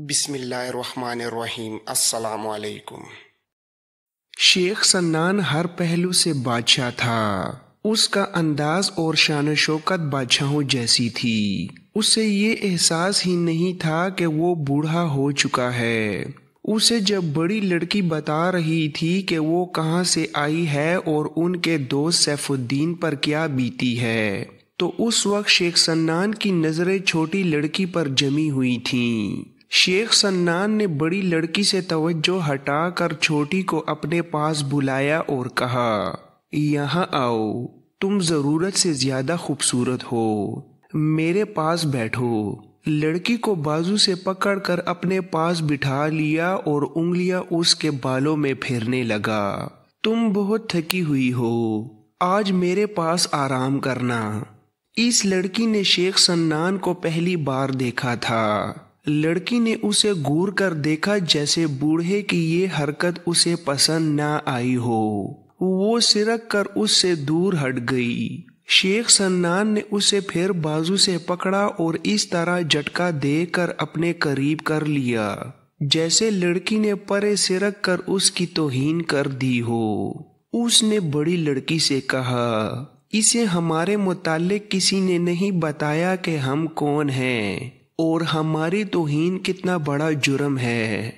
بسم اللہ الرحمن الرحیم۔ السلام علیکم۔ شیخ سنان ہر پہلو سے بادشاہ تھا۔ اس کا انداز اور شان و شوکت بادشاہوں جیسی تھی۔ اسے یہ احساس ہی نہیں تھا کہ وہ بوڑھا ہو چکا ہے۔ اسے جب بڑی لڑکی بتا رہی تھی کہ وہ کہاں سے آئی ہے اور ان کے دوست سیف الدین پر کیا بیتی ہے، تو اس وقت شیخ سنان کی نظریں چھوٹی لڑکی پر جمی ہوئی تھیں۔ شیخ سنان نے بڑی لڑکی سے توجہ ہٹا کر چھوٹی کو اپنے پاس بلایا اور کہا، یہاں آؤ، تم ضرورت سے زیادہ خوبصورت ہو، میرے پاس بیٹھو۔ لڑکی کو بازو سے پکڑ کر اپنے پاس بٹھا لیا اور انگلیاں اس کے بالوں میں پھیرنے لگا۔ تم بہت تھکی ہوئی ہو، آج میرے پاس آرام کرنا۔ اس لڑکی نے شیخ سنان کو پہلی بار دیکھا تھا۔ لڑکی نے اسے گور کر دیکھا جیسے بوڑھے کی یہ حرکت اسے پسند نہ آئی ہو۔ وہ سرک کر اس سے دور ہٹ گئی۔ شیخ سنان نے اسے پھر بازو سے پکڑا اور اس طرح جھٹکا دے کر اپنے قریب کر لیا جیسے لڑکی نے پرے سرک کر اس کی توہین کر دی ہو۔ اس نے بڑی لڑکی سے کہا، اسے ہمارے متعلق کسی نے نہیں بتایا کہ ہم کون ہیں اور ہماری توہین کتنا بڑا جرم ہے۔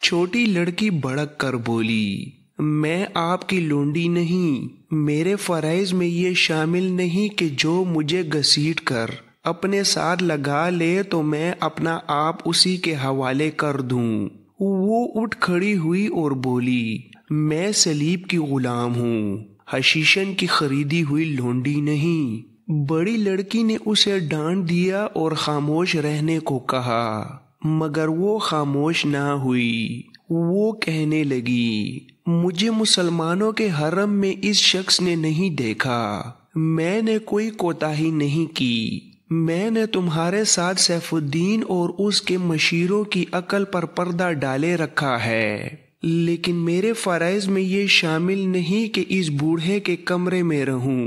چھوٹی لڑکی بھڑک کر بولی، میں آپ کی لونڈی نہیں، میرے فرائض میں یہ شامل نہیں کہ جو مجھے گھسیٹ کر اپنے ساتھ لگا لے تو میں اپنا آپ اسی کے حوالے کر دوں۔ وہ اٹھ کھڑی ہوئی اور بولی، میں سلیب کی غلام ہوں، حشیشن کی خریدی ہوئی لونڈی نہیں۔ بڑی لڑکی نے اسے ڈانٹ دیا اور خاموش رہنے کو کہا، مگر وہ خاموش نہ ہوئی۔ وہ کہنے لگی، مجھے مسلمانوں کے حرم میں اس شخص نے نہیں دیکھا، میں نے کوئی کوتاہی نہیں کی، میں نے تمہارے ساتھ سیف الدین اور اس کے مشیروں کی عقل پر پردہ ڈالے رکھا ہے، لیکن میرے فرائض میں یہ شامل نہیں کہ اس بوڑھے کے کمرے میں رہوں۔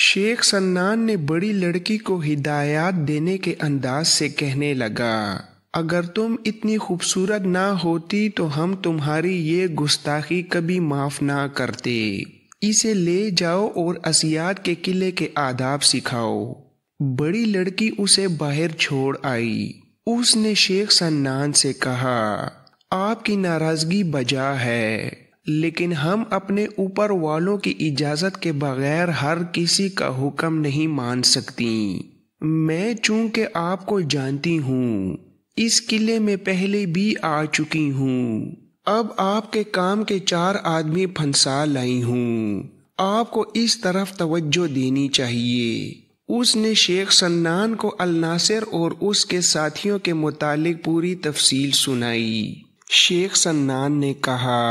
شیخ سنان نے بڑی لڑکی کو ہدایات دینے کے انداز سے کہنے لگا، اگر تم اتنی خوبصورت نہ ہوتی تو ہم تمہاری یہ گستاخی کبھی معاف نہ کرتے۔ اسے لے جاؤ اور اسیاد کے قلعے کے آداب سکھاؤ۔ بڑی لڑکی اسے باہر چھوڑ آئی۔ اس نے شیخ سنان سے کہا، آپ کی ناراضگی بجا ہے، لیکن ہم اپنے اوپر والوں کی اجازت کے بغیر ہر کسی کا حکم نہیں مان سکتی۔ میں چونکہ آپ کو جانتی ہوں، اس قلعے میں پہلے بھی آ چکی ہوں، اب آپ کے کام کے 4 آدمی پھنسا لائی ہوں، آپ کو اس طرف توجہ دینی چاہیے۔ اس نے شیخ سنان کو الناصر اور اس کے ساتھیوں کے متعلق پوری تفصیل سنائی۔ شیخ سنان نے کہا،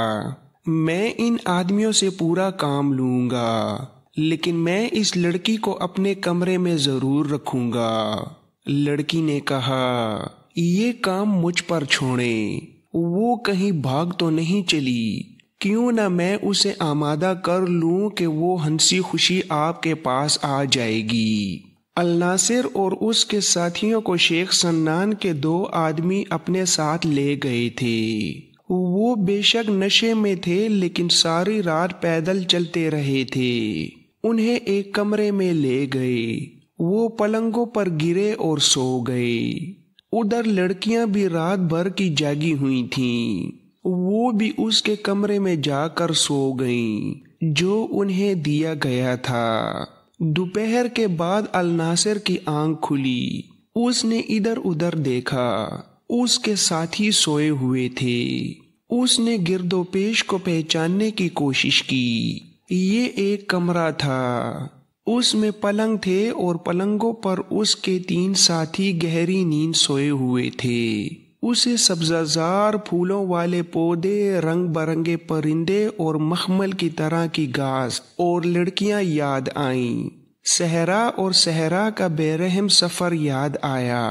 میں ان آدمیوں سے پورا کام لوں گا، لیکن میں اس لڑکی کو اپنے کمرے میں ضرور رکھوں گا۔ لڑکی نے کہا، یہ کام مجھ پر چھوڑیں، وہ کہیں بھاگ تو نہیں چلی؟ کیوں نہ میں اسے آمادہ کر لوں کہ وہ ہنسی خوشی آپ کے پاس آ جائے گی۔ الناصر اور اس کے ساتھیوں کو شیخ سنان کے 2 آدمی اپنے ساتھ لے گئے تھے۔ وہ بے شک نشے میں تھے لیکن ساری رات پیدل چلتے رہے تھے۔ انہیں ایک کمرے میں لے گئے، وہ پلنگوں پر گرے اور سو گئے۔ ادھر لڑکیاں بھی رات بھر کی جاگی ہوئی تھیں، وہ بھی اس کے کمرے میں جا کر سو گئیں جو انہیں دیا گیا تھا۔ دوپہر کے بعد الناصر کی آنکھ کھلی، اس نے ادھر ادھر دیکھا، اس کے ساتھی سوئے ہوئے تھے۔ اس نے گرد و پیش کو پہچاننے کی کوشش کی۔ یہ ایک کمرہ تھا، اس میں پلنگ تھے اور پلنگوں پر اس کے 3 ساتھی گہری نیند سوئے ہوئے تھے۔ اسے سبزہ زار پھولوں والے پودے، رنگ برنگے پرندے اور مخمل کی طرح کی گھاس اور لڑکیاں یاد آئیں۔ صحرا اور صحرا کا بے رحم سفر یاد آیا۔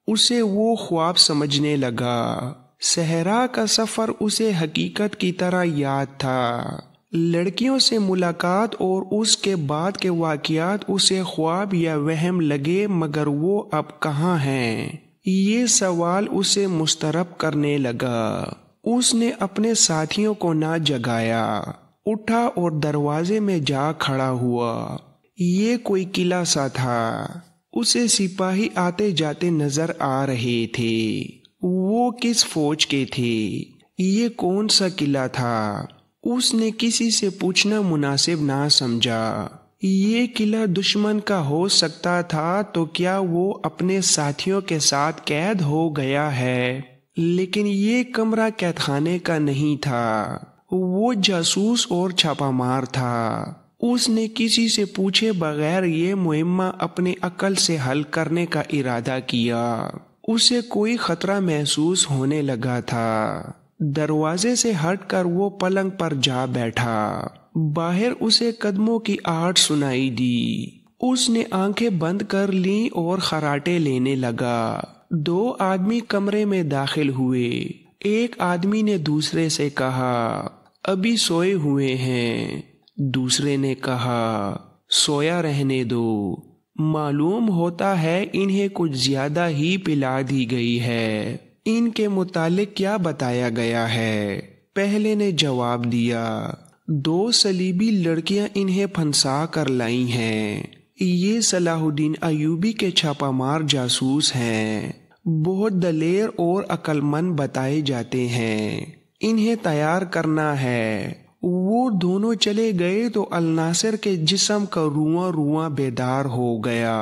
اسے وہ خواب سمجھنے لگا۔ صحرا کا سفر اسے حقیقت کی طرح یاد تھا۔ لڑکیوں سے ملاقات اور اس کے بعد کے واقعات اسے خواب یا وہم لگے، مگر وہ اب کہاں ہیں؟ یہ سوال اسے مضطرب کرنے لگا۔ اس نے اپنے ساتھیوں کو نہ جگایا، اٹھا اور دروازے میں جا کھڑا ہوا۔ یہ کوئی قلعہ سا تھا، اسے سپاہی آتے جاتے نظر آ رہے تھے۔ وہ کس فوج کے تھے؟ یہ کون سا قلعہ تھا؟ اس نے کسی سے پوچھنا مناسب نہ سمجھا۔ یہ قلعہ دشمن کا ہو سکتا تھا تو کیا وہ اپنے ساتھیوں کے ساتھ قید ہو گیا ہے؟ لیکن یہ کمرہ قید خانے کا نہیں تھا، وہ جاسوس اور چھاپا مار تھا۔ اس نے کسی سے پوچھے بغیر یہ مہمہ اپنے عقل سے حل کرنے کا ارادہ کیا۔ اسے کوئی خطرہ محسوس ہونے لگا تھا۔ دروازے سے ہٹ کر وہ پلنگ پر جا بیٹھا۔ باہر اسے قدموں کی آہٹ سنائی دی۔ اس نے آنکھیں بند کر لیں اور خراٹے لینے لگا۔ 2 آدمی کمرے میں داخل ہوئے۔ ایک آدمی نے دوسرے سے کہا، ابھی سوئے ہوئے ہیں۔ دوسرے نے کہا، سویا رہنے دو، معلوم ہوتا ہے انہیں کچھ زیادہ ہی پلا دی گئی ہے۔ ان کے متعلق کیا بتایا گیا ہے؟ پہلے نے جواب دیا، 2 صلیبی لڑکیاں انہیں پھنسا کر لائی ہیں۔ یہ صلاح الدین ایوبی کے چھاپا مار جاسوس ہیں، بہت دلیر اور عقل مند بتائے جاتے ہیں۔ انہیں تیار کرنا ہے۔ وہ دونوں چلے گئے تو الناصر کے جسم کا رواں رواں بیدار ہو گیا۔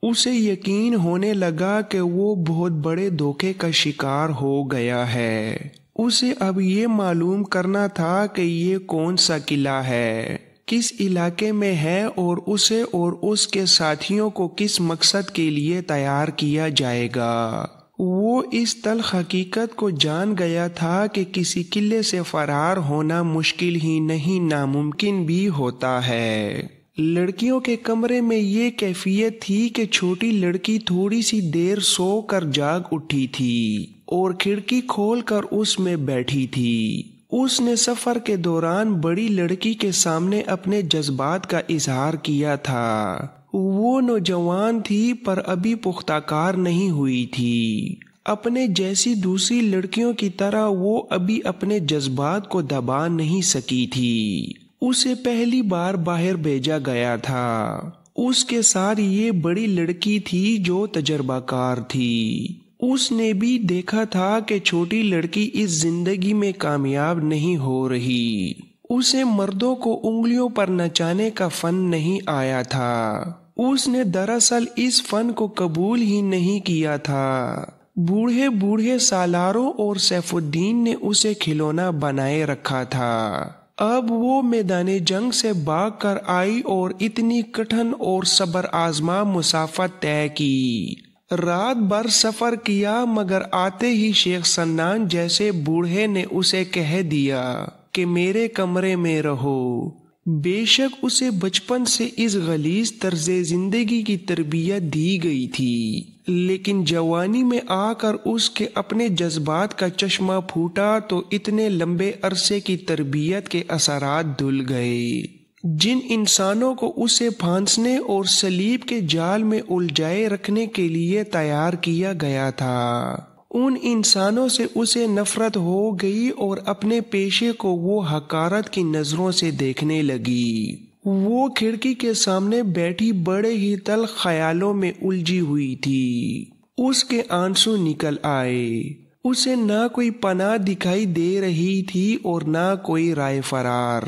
اسے یقین ہونے لگا کہ وہ بہت بڑے دھوکے کا شکار ہو گیا ہے۔ اسے اب یہ معلوم کرنا تھا کہ یہ کون سا قلعہ ہے، کس علاقے میں ہے اور اسے اور اس کے ساتھیوں کو کس مقصد کے لیے تیار کیا جائے گا۔ وہ اس تلخ حقیقت کو جان گیا تھا کہ کسی قلعے سے فرار ہونا مشکل ہی نہیں ناممکن بھی ہوتا ہے۔ لڑکیوں کے کمرے میں یہ کیفیت تھی کہ چھوٹی لڑکی تھوڑی سی دیر سو کر جاگ اٹھی تھی اور کھڑکی کھول کر اس میں بیٹھی تھی۔ اس نے سفر کے دوران بڑی لڑکی کے سامنے اپنے جذبات کا اظہار کیا تھا۔ وہ نوجوان تھی پر ابھی پختہ کار نہیں ہوئی تھی۔ اپنے جیسی دوسری لڑکیوں کی طرح وہ ابھی اپنے جذبات کو دبا نہیں سکی تھی۔ اسے پہلی بار باہر بھیجا گیا تھا۔ اس کے ساتھ یہ بڑی لڑکی تھی جو تجربہ کار تھی۔ اس نے بھی دیکھا تھا کہ چھوٹی لڑکی اس زندگی میں کامیاب نہیں ہو رہی۔ اسے مردوں کو انگلیوں پر نچانے کا فن نہیں آیا تھا۔ اس نے دراصل اس فن کو قبول ہی نہیں کیا تھا۔ بوڑھے بوڑھے سالاروں اور سیف الدین نے اسے کھلونا بنائے رکھا تھا۔ اب وہ میدان جنگ سے بھاگ کر آئی اور اتنی کٹھن اور صبر آزما مسافت طے کی۔ رات بھر سفر کیا مگر آتے ہی شیخ سنان جیسے بوڑھے نے اسے کہہ دیا کہ میرے کمرے میں رہو۔ بے شک اسے بچپن سے اس غلیظ طرز زندگی کی تربیت دی گئی تھی، لیکن جوانی میں آ کر اس کے اپنے جذبات کا چشمہ پھوٹا تو اتنے لمبے عرصے کی تربیت کے اثرات دھل گئے۔ جن انسانوں کو اسے پھانسنے اور صلیب کے جال میں الجھائے رکھنے کے لیے تیار کیا گیا تھا، ان انسانوں سے اسے نفرت ہو گئی اور اپنے پیشے کو وہ حقارت کی نظروں سے دیکھنے لگی۔ وہ کھڑکی کے سامنے بیٹھی بڑے ہی تلخ خیالوں میں الجھی ہوئی تھی۔ اس کے آنسو نکل آئے۔ اسے نہ کوئی پناہ دکھائی دے رہی تھی اور نہ کوئی رائے فرار۔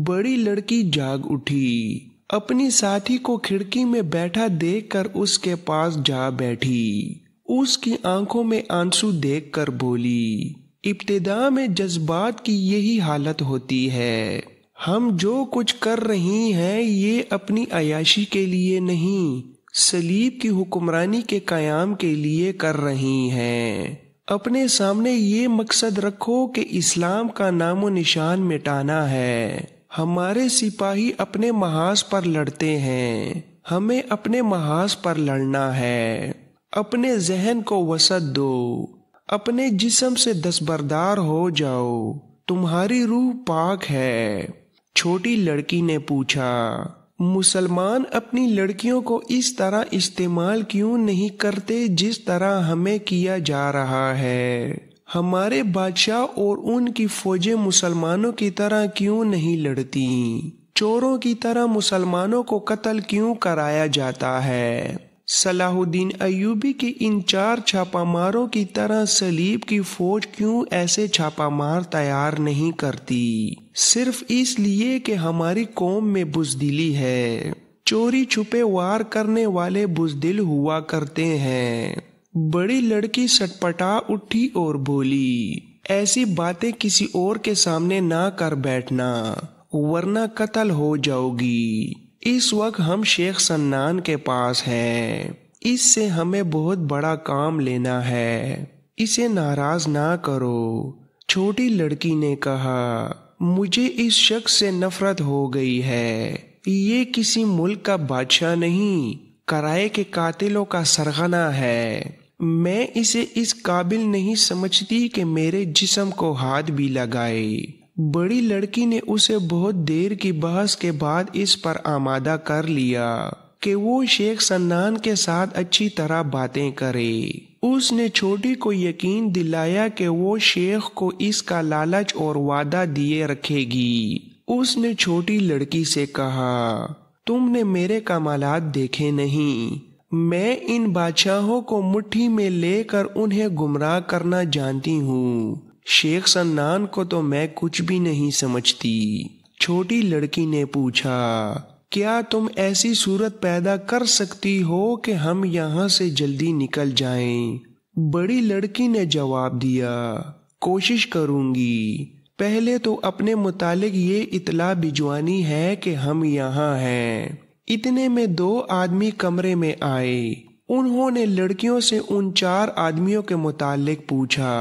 بڑی لڑکی جاگ اٹھی، اپنی ساتھی کو کھڑکی میں بیٹھا دیکھ کر اس کے پاس جا بیٹھی۔ اس کی آنکھوں میں آنسو دیکھ کر بولی، ابتدا میں جذبات کی یہی حالت ہوتی ہے۔ ہم جو کچھ کر رہی ہیں یہ اپنی عیاشی کے لیے نہیں، صلیب کی حکمرانی کے قیام کے لیے کر رہی ہیں۔ اپنے سامنے یہ مقصد رکھو کہ اسلام کا نام و نشان مٹانا ہے۔ ہمارے سپاہی اپنے محاذ پر لڑتے ہیں، ہمیں اپنے محاذ پر لڑنا ہے۔ اپنے ذہن کو وسعت دو، اپنے جسم سے دستبردار ہو جاؤ، تمہاری روح پاک ہے۔ چھوٹی لڑکی نے پوچھا، مسلمان اپنی لڑکیوں کو اس طرح استعمال کیوں نہیں کرتے جس طرح ہمیں کیا جا رہا ہے؟ ہمارے بادشاہ اور ان کی فوجیں مسلمانوں کی طرح کیوں نہیں لڑتی؟ چوروں کی طرح مسلمانوں کو قتل کیوں کرایا جاتا ہے؟ صلاح الدین ایوبی کے ان 4 چھاپہ ماروں کی طرح صلیب کی فوج کیوں ایسے چھاپہ مار تیار نہیں کرتی؟ صرف اس لیے کہ ہماری قوم میں بزدلی ہے۔ چوری چھپے وار کرنے والے بزدل ہوا کرتے ہیں۔ بڑی لڑکی سٹپٹا اٹھی اور بولی، ایسی باتیں کسی اور کے سامنے نہ کر بیٹھنا ورنہ قتل ہو جاؤ گی۔ اس وقت ہم شیخ سنان کے پاس ہیں، اس سے ہمیں بہت بڑا کام لینا ہے، اسے ناراض نہ کرو۔ چھوٹی لڑکی نے کہا، مجھے اس شخص سے نفرت ہو گئی ہے، یہ کسی ملک کا بادشاہ نہیں، کرائے کے قاتلوں کا سرغنہ ہے۔ میں اسے اس قابل نہیں سمجھتی کہ میرے جسم کو ہاتھ بھی لگائے۔ بڑی لڑکی نے اسے بہت دیر کی بحث کے بعد اس پر آمادہ کر لیا کہ وہ شیخ سنان کے ساتھ اچھی طرح باتیں کرے۔ اس نے چھوٹی کو یقین دلایا کہ وہ شیخ کو اس کا لالچ اور وعدہ دیے رکھے گی۔ اس نے چھوٹی لڑکی سے کہا، تم نے میرے کمالات دیکھے نہیں، میں ان بادشاہوں کو مٹھی میں لے کر انہیں گمراہ کرنا جانتی ہوں، شیخ سنان کو تو میں کچھ بھی نہیں سمجھتی۔ چھوٹی لڑکی نے پوچھا، کیا تم ایسی صورت پیدا کر سکتی ہو کہ ہم یہاں سے جلدی نکل جائیں؟ بڑی لڑکی نے جواب دیا، کوشش کروں گی، پہلے تو اپنے متعلق یہ اطلاع بھجوانی ہے کہ ہم یہاں ہیں۔ اتنے میں 2 آدمی کمرے میں آئے۔ انہوں نے لڑکیوں سے ان 4 آدمیوں کے متعلق پوچھا۔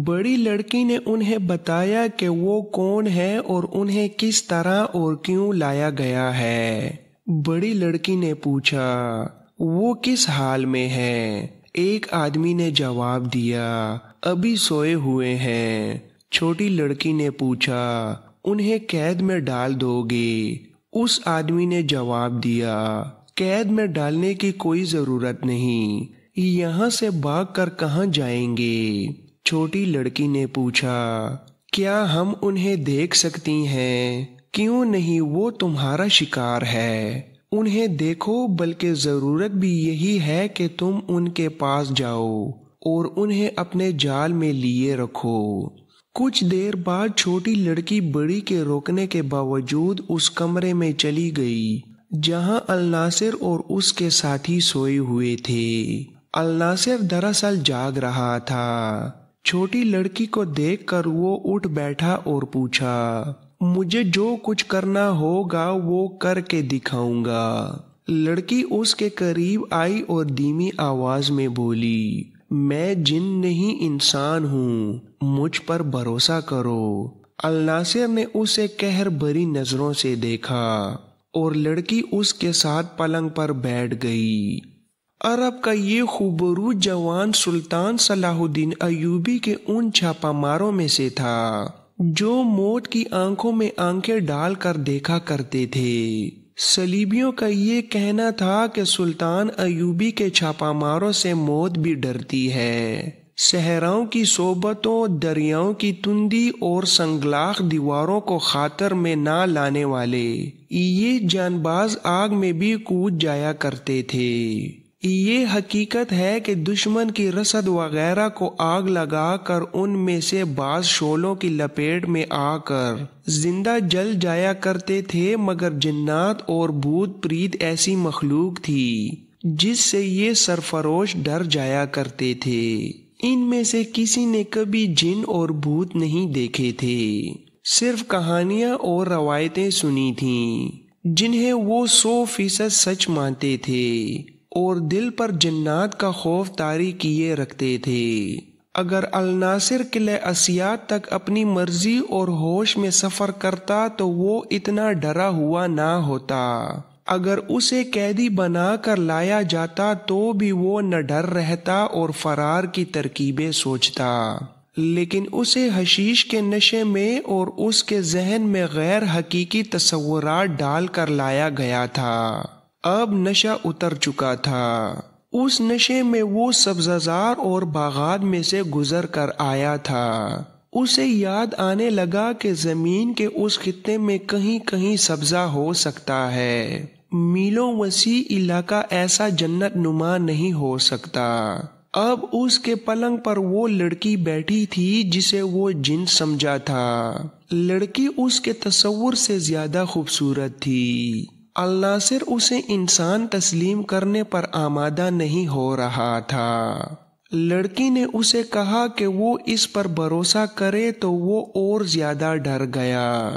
بڑی لڑکی نے انہیں بتایا کہ وہ کون ہے اور انہیں کس طرح اور کیوں لایا گیا ہے۔ بڑی لڑکی نے پوچھا، وہ کس حال میں ہے؟ ایک آدمی نے جواب دیا، ابھی سوئے ہوئے ہیں۔ چھوٹی لڑکی نے پوچھا، انہیں قید میں ڈال دو گے؟ اس آدمی نے جواب دیا، قید میں ڈالنے کی کوئی ضرورت نہیں، یہاں سے بھاگ کر کہاں جائیں گے؟ چھوٹی لڑکی نے پوچھا، کیا ہم انہیں دیکھ سکتی ہیں؟ کیوں نہیں، وہ تمہارا شکار ہے، انہیں دیکھو، بلکہ ضرورت بھی یہی ہے کہ تم ان کے پاس جاؤ اور انہیں اپنے جال میں لیے رکھو۔ کچھ دیر بعد چھوٹی لڑکی بڑی کے روکنے کے باوجود اس کمرے میں چلی گئی جہاں الناصر اور اس کے ساتھی سوئے ہوئے تھے۔ الناصر دراصل جاگ رہا تھا۔ چھوٹی لڑکی کو دیکھ کر وہ اٹھ بیٹھا اور پوچھا، مجھے جو کچھ کرنا ہوگا وہ کر کے دکھاؤں گا۔ لڑکی اس کے قریب آئی اور دھیمی آواز میں بولی، میں جن نہیں انسان ہوں، مجھ پر بھروسہ کرو۔ الناصر نے اسے قہر بھری نظروں سے دیکھا اور لڑکی اس کے ساتھ پلنگ پر بیٹھ گئی۔ عرب کا یہ خوبرو جوان سلطان صلاح الدین ایوبی کے ان چھاپہ ماروں میں سے تھا جو موت کی آنکھوں میں آنکھیں ڈال کر دیکھا کرتے تھے۔ صلیبیوں کا یہ کہنا تھا کہ سلطان ایوبی کے چھاپہ ماروں سے موت بھی ڈرتی ہے۔ صحراؤں کی صحبتوں، دریاؤں کی تندی اور سنگلاخ دیواروں کو خاطر میں نہ لانے والے یہ جان باز آگ میں بھی کود جایا کرتے تھے۔ یہ حقیقت ہے کہ دشمن کی رسد وغیرہ کو آگ لگا کر ان میں سے بعض شعلوں کی لپیٹ میں آ کر زندہ جل جایا کرتے تھے، مگر جنات اور بھوت پریت ایسی مخلوق تھی جس سے یہ سرفروش ڈر جایا کرتے تھے۔ ان میں سے کسی نے کبھی جن اور بھوت نہیں دیکھے تھے، صرف کہانیاں اور روایتیں سنی تھیں جنہیں وہ 100% سچ مانتے تھے اور دل پر جنات کا خوف طاری کیے رکھتے تھے۔ اگر الناصر قلعہ اسیاد تک اپنی مرضی اور ہوش میں سفر کرتا تو وہ اتنا ڈرا ہوا نہ ہوتا۔ اگر اسے قیدی بنا کر لایا جاتا تو بھی وہ نہ ڈر رہتا اور فرار کی ترکیبیں سوچتا۔ لیکن اسے حشیش کے نشے میں اور اس کے ذہن میں غیر حقیقی تصورات ڈال کر لایا گیا تھا۔ اب نشہ اتر چکا تھا۔ اس نشے میں وہ سبززار اور باغات میں سے گزر کر آیا تھا۔ اسے یاد آنے لگا کہ زمین کے اس خطے میں کہیں کہیں سبزہ ہو سکتا ہے، میلوں وسیع علاقہ ایسا جنت نما نہیں ہو سکتا۔ اب اس کے پلنگ پر وہ لڑکی بیٹھی تھی جسے وہ جن سمجھا تھا۔ لڑکی اس کے تصور سے زیادہ خوبصورت تھی۔ الناصر اسے انسان تسلیم کرنے پر آمادہ نہیں ہو رہا تھا۔ لڑکی نے اسے کہا کہ وہ اس پر بھروسہ کرے تو وہ اور زیادہ ڈر گیا۔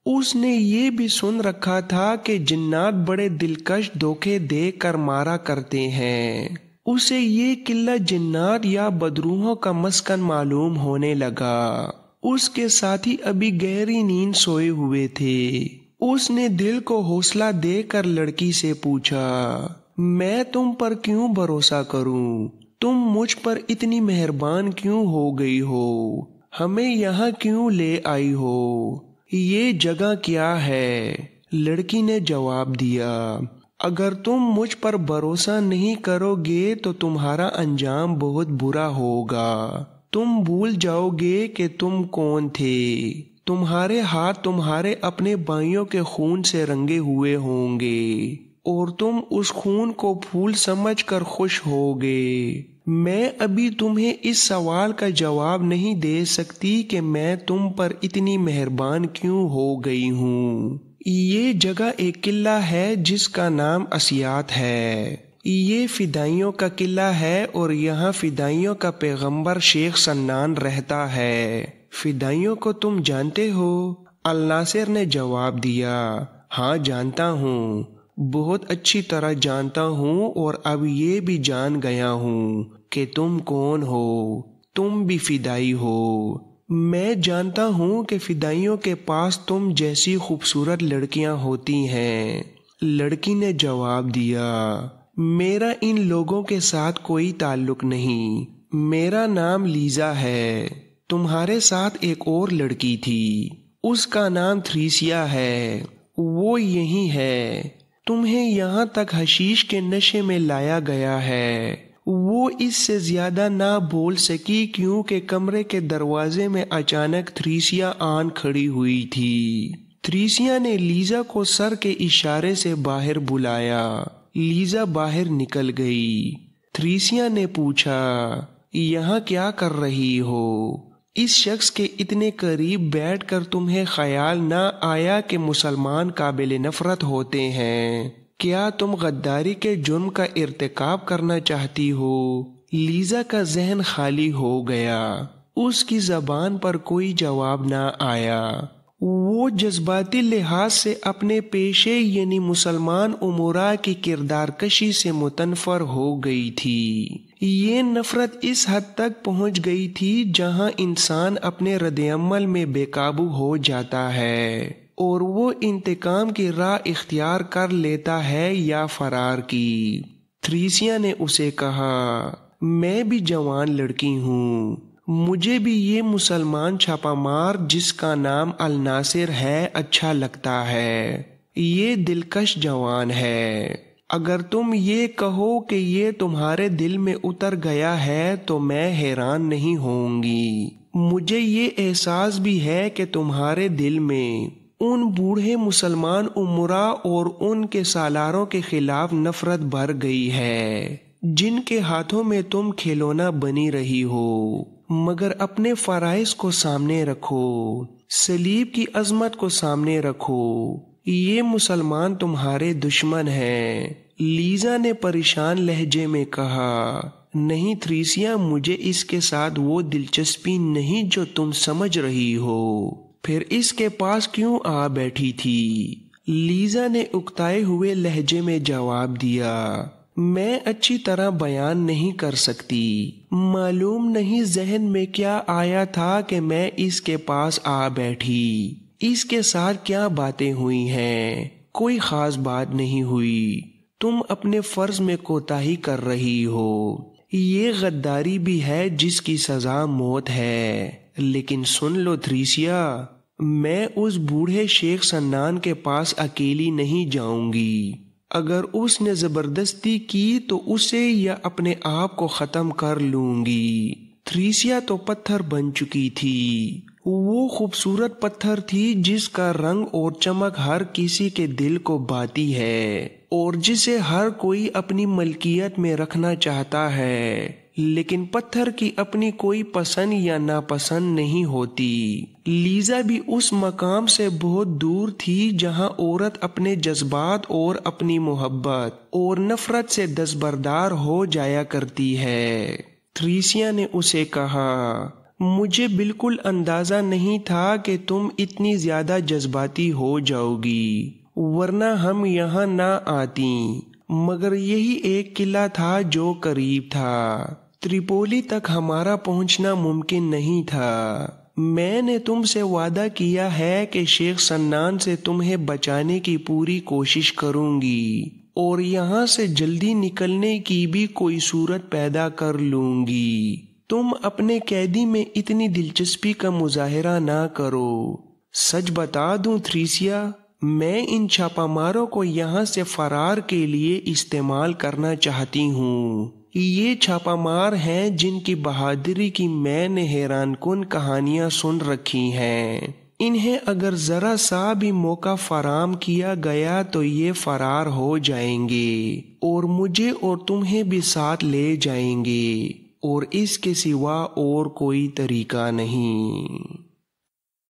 اس نے یہ بھی سن رکھا تھا کہ جنات بڑے دلکش دھوکے دے کر مارا کرتے ہیں۔ اسے یہ قلعہ جنات یا بدروحوں کا مسکن معلوم ہونے لگا۔ اس کے ساتھی ابھی گہری نیند سوئے ہوئے تھے۔ اس نے دل کو حوصلہ دے کر لڑکی سے پوچھا، میں تم پر کیوں بھروسہ کروں؟ تم مجھ پر اتنی مہربان کیوں ہو گئی ہو؟ ہمیں یہاں کیوں لے آئی ہو؟ یہ جگہ کیا ہے؟ لڑکی نے جواب دیا، اگر تم مجھ پر بھروسہ نہیں کرو گے تو تمہارا انجام بہت برا ہوگا۔ تم بھول جاؤ گے کہ تم کون تھے۔ تمہارے ہاتھ تمہارے اپنے بھائیوں کے خون سے رنگے ہوئے ہوں گے اور تم اس خون کو پھول سمجھ کر خوش ہوگے۔ میں ابھی تمہیں اس سوال کا جواب نہیں دے سکتی کہ میں تم پر اتنی مہربان کیوں ہو گئی ہوں۔ یہ جگہ ایک قلعہ ہے جس کا نام اسیات ہے۔ یہ فدائیوں کا قلعہ ہے اور یہاں فدائیوں کا پیغمبر شیخ سنان رہتا ہے۔ فدائیوں کو تم جانتے ہو؟ الناصر نے جواب دیا، ہاں جانتا ہوں، بہت اچھی طرح جانتا ہوں، اور اب یہ بھی جان گیا ہوں کہ تم کون ہو۔ تم بھی فدائی ہو۔ میں جانتا ہوں کہ فدائیوں کے پاس تم جیسی خوبصورت لڑکیاں ہوتی ہیں۔ لڑکی نے جواب دیا، میرا ان لوگوں کے ساتھ کوئی تعلق نہیں، میرا نام لیزا ہے۔ تمہارے ساتھ ایک اور لڑکی تھی، اس کا نام تھریسیا ہے، وہ یہی ہے۔ تمہیں یہاں تک حشیش کے نشے میں لایا گیا ہے۔ وہ اس سے زیادہ نہ بول سکی کیونکہ کمرے کے دروازے میں اچانک تھریسیا آن کھڑی ہوئی تھی۔ تھریسیا نے لیزا کو سر کے اشارے سے باہر بلایا۔ لیزا باہر نکل گئی۔ تھریسیا نے پوچھا، یہاں کیا کر رہی ہو؟ اس شخص کے اتنے قریب بیٹھ کر تمہیں خیال نہ آیا کہ مسلمان قابل نفرت ہوتے ہیں؟ کیا تم غداری کے جرم کا ارتکاب کرنا چاہتی ہو؟ لیزا کا ذہن خالی ہو گیا۔ اس کی زبان پر کوئی جواب نہ آیا۔ وہ جذباتی لحاظ سے اپنے پیشے یعنی مسلمان امراء کی کردار کشی سے متنفر ہو گئی تھی۔ یہ نفرت اس حد تک پہنچ گئی تھی جہاں انسان اپنے رد عمل میں بے قابو ہو جاتا ہے اور وہ انتقام کی راہ اختیار کر لیتا ہے یا فرار کی۔ تھریسیا نے اسے کہا، میں بھی جوان لڑکی ہوں، مجھے بھی یہ مسلمان چھاپا مار جس کا نام الناصر ہے اچھا لگتا ہے۔ یہ دلکش جوان ہے۔ اگر تم یہ کہو کہ یہ تمہارے دل میں اتر گیا ہے تو میں حیران نہیں ہوں گی۔ مجھے یہ احساس بھی ہے کہ تمہارے دل میں ان بوڑھے مسلمان امراء اور ان کے سالاروں کے خلاف نفرت بھر گئی ہے جن کے ہاتھوں میں تم کھلونا بنی رہی ہو۔ مگر اپنے فرائض کو سامنے رکھو، صلیب کی عظمت کو سامنے رکھو۔ یہ مسلمان تمہارے دشمن ہیں۔ لیزا نے پریشان لہجے میں کہا، نہیں تھریسیا، مجھے اس کے ساتھ وہ دلچسپی نہیں جو تم سمجھ رہی ہو۔ پھر اس کے پاس کیوں آ بیٹھی تھی؟ لیزا نے اکتائے ہوئے لہجے میں جواب دیا، میں اچھی طرح بیان نہیں کر سکتی۔ معلوم نہیں ذہن میں کیا آیا تھا کہ میں اس کے پاس آ بیٹھی۔ اس کے ساتھ کیا باتیں ہوئی ہیں؟ کوئی خاص بات نہیں ہوئی۔ تم اپنے فرض میں کوتاہی کر رہی ہو۔ یہ غداری بھی ہے جس کی سزا موت ہے۔ لیکن سن لو تھریسیا، میں اس بوڑھے شیخ سنان کے پاس اکیلی نہیں جاؤں گی۔ اگر اس نے زبردستی کی تو اسے یا اپنے آپ کو ختم کر لوں گی۔ تھریسیا تو پتھر بن چکی تھی۔ وہ خوبصورت پتھر تھی جس کا رنگ اور چمک ہر کسی کے دل کو بھاتی ہے اور جسے ہر کوئی اپنی ملکیت میں رکھنا چاہتا ہے، لیکن پتھر کی اپنی کوئی پسند یا ناپسند نہیں ہوتی۔ لیزا بھی اس مقام سے بہت دور تھی جہاں عورت اپنے جذبات اور اپنی محبت اور نفرت سے دستبردار ہو جایا کرتی ہے۔ تھریسیا نے اسے کہا، مجھے بالکل اندازہ نہیں تھا کہ تم اتنی زیادہ جذباتی ہو جاؤ گی، ورنہ ہم یہاں نہ آتی، مگر یہی ایک قلعہ تھا جو قریب تھا۔ تریپولی تک ہمارا پہنچنا ممکن نہیں تھا۔ میں نے تم سے وعدہ کیا ہے کہ شیخ سنان سے تمہیں بچانے کی پوری کوشش کروں گی اور یہاں سے جلدی نکلنے کی بھی کوئی صورت پیدا کر لوں گی۔ تم اپنے قیدی میں اتنی دلچسپی کا مظاہرہ نہ کرو۔ سچ بتا دوں تھریسیا، میں ان چھاپا ماروں کو یہاں سے فرار کے لیے استعمال کرنا چاہتی ہوں۔ یہ چھاپا مار ہیں جن کی بہادری کی میں نے حیران کن کہانیاں سن رکھی ہیں۔ انہیں اگر ذرا سا بھی موقع فراہم کیا گیا تو یہ فرار ہو جائیں گے اور مجھے اور تمہیں بھی ساتھ لے جائیں گے، اور اس کے سوا اور کوئی طریقہ نہیں۔